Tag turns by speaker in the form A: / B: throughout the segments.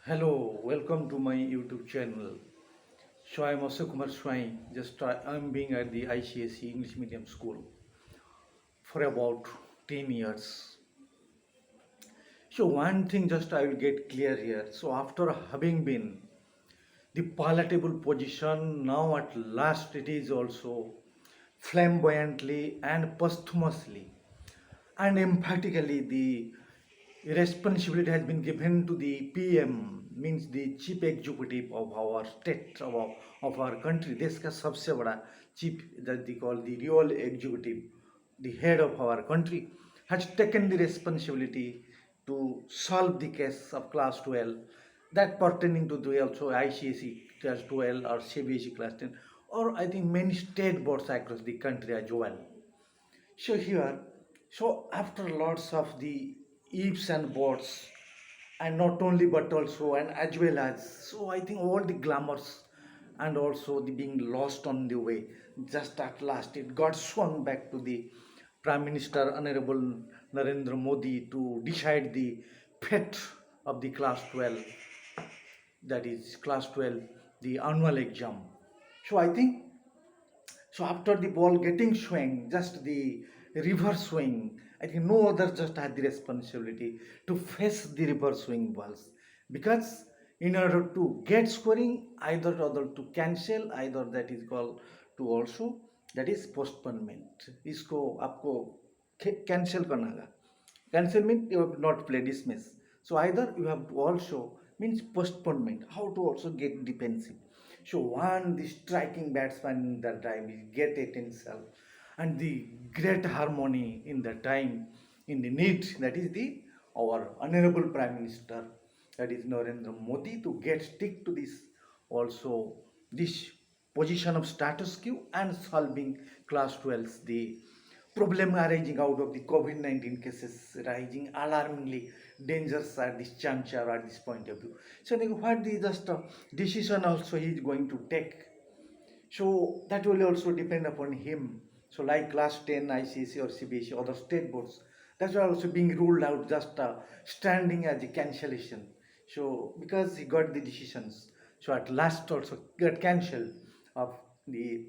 A: Hello, welcome to my YouTube channel. So I'm Ashok Kumar Swai. I'm being at the ICSE English Medium School for about 10 years. So one thing just I will get clear here. So after having been the palatable position, now at last it is also flamboyantly and posthumously and emphatically the responsibility has been given to the PM, means the chief executive of our state, of our country. देश का सबसे बड़ा chief, that they call the real executive, the head of our country, has taken the responsibility to solve the case of class 12, that pertaining to the also ICSE class 12 or CBSE class 10, or I think many state boards across the country as well. So here, so after lots of the ifs and buts, and not only but also and as well as, so I think all the glamours and also the being lost on the way, just at last it got swung back to the Prime Minister Honorable Narendra Modi to decide the fate of the class 12, that is class 12, the annual exam. So I think so after the ball getting swing, just the reverse swing, I think no other just had the responsibility to face the reverse swing balls, because in order to get scoring, either other to cancel, either that is called to also, that is postponement. इसको आपको cancel करना है. Cancel means you have not play dismiss. So either you have to also means postponement. How to also get defensive. So one the striking batsman in that time is get it himself, and the great harmony in the time in the need, that is the our honorable Prime Minister, that is Narendra Modi, to get stick to this also this position of status quo and solving class 12's the problem arising out of the COVID-19 cases rising alarmingly dangerous at this juncture, at this point of view. So what the just decision also he is going to take, so that will also depend upon him. So like class 10 ICSE or CBSE, other state boards, that's why also being ruled out, just standing as a cancellation. So because he got the decisions, so at last also got cancelled of the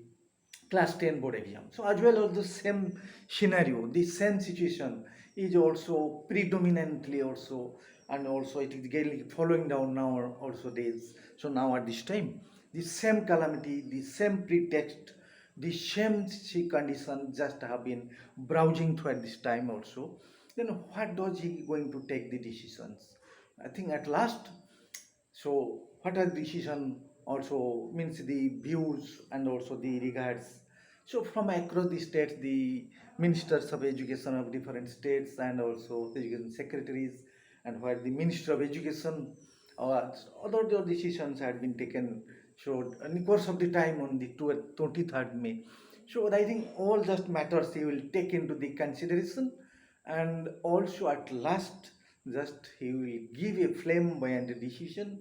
A: class 10 board exam. So as well as the same scenario, the same situation is also predominantly also, and also it is getting following down now also days. So now at this time, the same calamity, the same pretext, the same condition just have been browsing through at this time also. Then what does he going to take the decisions? I think at last, so what are decision also means the views and also the regards. So from across the states, the ministers of education of different states and also education secretaries, and where the Minister of Education or other decisions had been taken. So in the course of the time on the 23rd May. So I think all just matters he will take into the consideration, and also at last just he will give a flamboyant decision,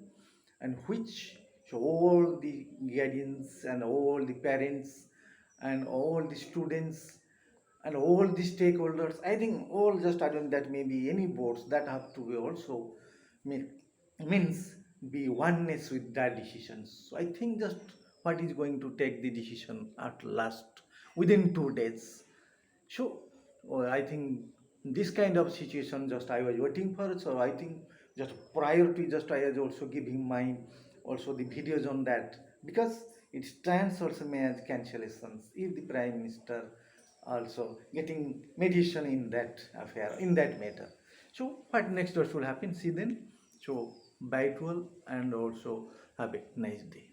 A: and which, so all the guardians and all the parents and all the students and all the stakeholders, I think all just I don't that maybe any boards that have to be also mean, means be oneness with that decisions. So I think just what is going to take the decision at last within 2 days. So I think this kind of situation just I was waiting for. So I think just prior to just I was also giving my also the videos on that, because it stands also may as cancellations if the Prime Minister also getting mediation in that affair, in that matter. So what next what will happen? See then. So bye to all, and also have a nice day.